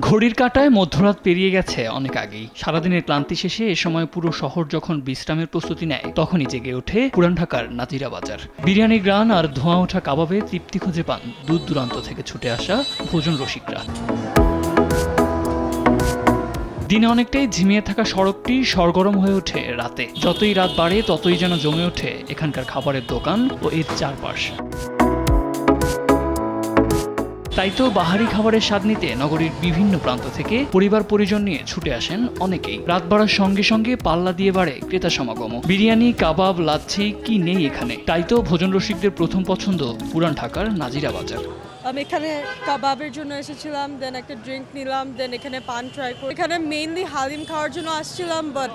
ঘড়ির কাঁটায় মধ্যরাত পেরিয়ে গেছে অনেক আগেই। সারাদিনের ক্লান্তি শেষে এ সময় পুরো শহর যখন বিশ্রামের প্রস্তুতি নেয়, তখনই জেগে ওঠে পুরান ঢাকার নাজিরা বাজার। বিরিয়ানি গ্রান আর ধোঁয়া ওঠা কাবাবে তৃপ্তি খুঁজে পান দূর দূরান্ত থেকে ছুটে আসা ভোজন রসিকরা। দিনে অনেকটাই ঝিমিয়ে থাকা সড়কটি সরগরম হয়ে ওঠে রাতে। যতই রাত বাড়ে ততই যেন জমে ওঠে এখানকার খাবারের দোকান ও এর চারপাশ। তাই তো বাহারি খাবারের স্বাদ নিতে নগরীর বিভিন্ন প্রান্ত থেকে পরিবার পরিজন নিয়ে ছুটে আসেন অনেকেই। রাত বাড়ার সঙ্গে সঙ্গে পাল্লা দিয়ে বাড়ে ক্রেতা সমাগম। বিরিয়ানি, কাবাব, লাচ্ছি কি নেই এখানে। তাই তো ভোজন রসিকদের প্রথম পছন্দ পুরান ঢাকার নাজিরা বাজার। আমি এখানে কাবাবের জন্য এসেছিলাম, দেন একটা ড্রিঙ্ক নিলাম, দেন এখানে পান ট্রাই করি। এখানে মেইনলি হালিম খাওয়ার জন্য আসছিলাম, বাট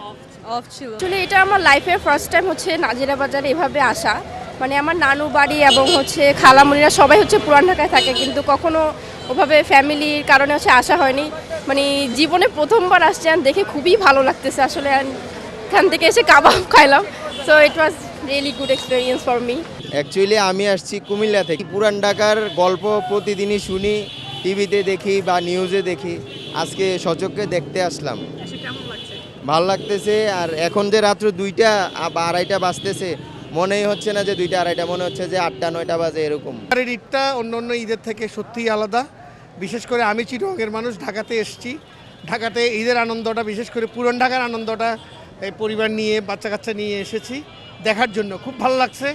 অফ ছিল। আসলে এটা আমার লাইফের ফার্স্ট টাইম হচ্ছে নাজিরা বাজারে এভাবে আসা। মানে আমার নানু বাড়ি এবং হচ্ছে খালামুনিরা সবাই হচ্ছে পুরান ঢাকায় থাকে, কিন্তু কখনো ওভাবে ফ্যামিলির কারণে হচ্ছে আসা হয়নি। মানে জীবনে প্রথমবার আসছি, আর দেখে খুবই ভালো লাগতেছে আসলে। এখান থেকে এসে কাবাব খাইলাম, so it was really good experience for me. Actually আমি আসছি কুমিল্লা থেকে। পুরান ঢাকার গল্প প্রতিদিনই শুনি, টিভিতে দেখি বা নিউজে দেখি। আজকে সচক্ষে দেখতে আসলাম। ভালো লাগতেছে। আর এখন যে রাত্র 2টা বা 2:30 বাজতেছে, মনেই হচ্ছে না যে 2টা 2:30, মনে হচ্ছে যে 8টা 9টা বাজে এরকম। এবারের ঈদটা অন্য অন্য ঈদের থেকে সত্যিই আলাদা। বিশেষ করে আমি চিটগাঁয়ের মানুষ, ঢাকাতে এসেছি। ঢাকাতে ঈদের আনন্দটা, বিশেষ করে পুরান ঢাকার আনন্দটা এই পরিবার নিয়ে, বাচ্চা কাচ্চা নিয়ে এসেছি দেখার জন্য। খুব ভালো লাগছে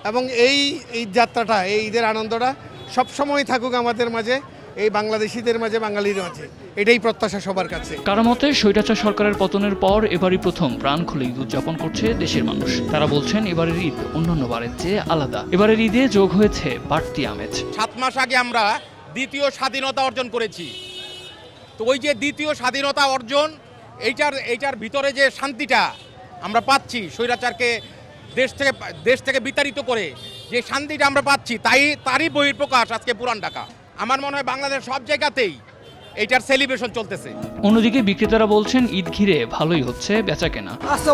এবং এই ঈদ যাত্রাটা, এই ঈদের আনন্দটা সবসময় থাকুক আমাদের মাঝে, এই বাংলাদেশিদের মাঝে, বাঙালির মাঝে। এটাই প্রত্যাশা সবার কাছে। কারো মতে স্বৈরাচার সরকারের পতনের পর এবারই প্রথম প্রাণ খুলে ঈদ উদযাপন করছে দেশের মানুষ। তারা বলছেন এবারের ঈদ অন্যান্য বারের চেয়ে আলাদা। এবারের ঈদে যোগ হয়েছে বাড়তি আমেজ। 7 মাস আগে আমরা দ্বিতীয় স্বাধীনতা অর্জন করেছি। তো ওই যে দ্বিতীয় স্বাধীনতা অর্জন, এইটার ভিতরে যে শান্তিটা আমরা পাচ্ছি, স্বৈরাচারকে দেশ থেকে বিতাড়িত করে যে শান্তিটা আমরা পাচ্ছি, তারই বহিঃপ্রকাশ আজকে পুরান ঢাকা। আমার মনে হয় বাংলাদেশ সব জায়গাতেই এইটার সেলিব্রেশন চলতেছে। অন্যদিকে বিক্রেতারা বলছেন ঈদ ঘিরে ভালোই হচ্ছে বেচাকেনা। আচ্ছা,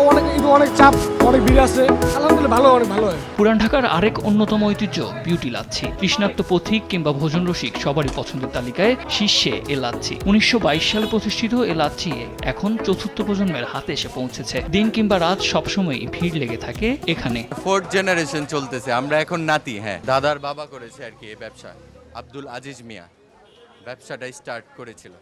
অনেক চাপ, অনেক ভিড় আছে, আলহামদুলিল্লাহ ভালো, অনেক ভালো হয়। পুরান ঢাকার আরেক অন্যতম ঐতিহ্য বিউটি লাচ্ছি। তৃষ্ণার্ত পথিক কিংবা ভোজন রসিক সবারই পছন্দের তালিকায় শীর্ষে এ লাচ্ছি। 1922 সালে প্রতিষ্ঠিত এ লাচ্ছি এখন চতুর্থ প্রজন্মের হাতে এসে পৌঁছেছে। দিন কিংবা রাত সবসময় ভিড় লেগে থাকে এখানে। 4th জেনারেশন চলতেছে, আমরা এখন নাতি। হ্যাঁ, দাদার বাবা করেছে আর কি এই ব্যবসা। আব্দুল আজিজ মিয়া ব্যবসাটা স্টার্ট করেছিল।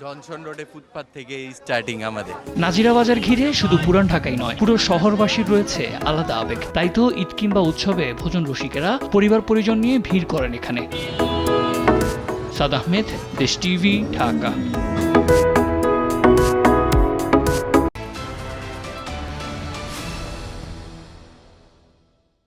জনসন রোডে ফুটপাত থেকে স্টার্টিং আমাদের। নাজিরা বাজার ঘিরে শুধু পুরান ঢাকাই নয়, পুরো শহরবাসীর রয়েছে আলাদা আবেগ। তাই তো ঈদ কিংবা উৎসবে ভোজন রসিকেরা পরিবার পরিজন নিয়ে ভিড় করেন এখানে। সাদ আহমেদ, দেশ টিভি, ঢাকা।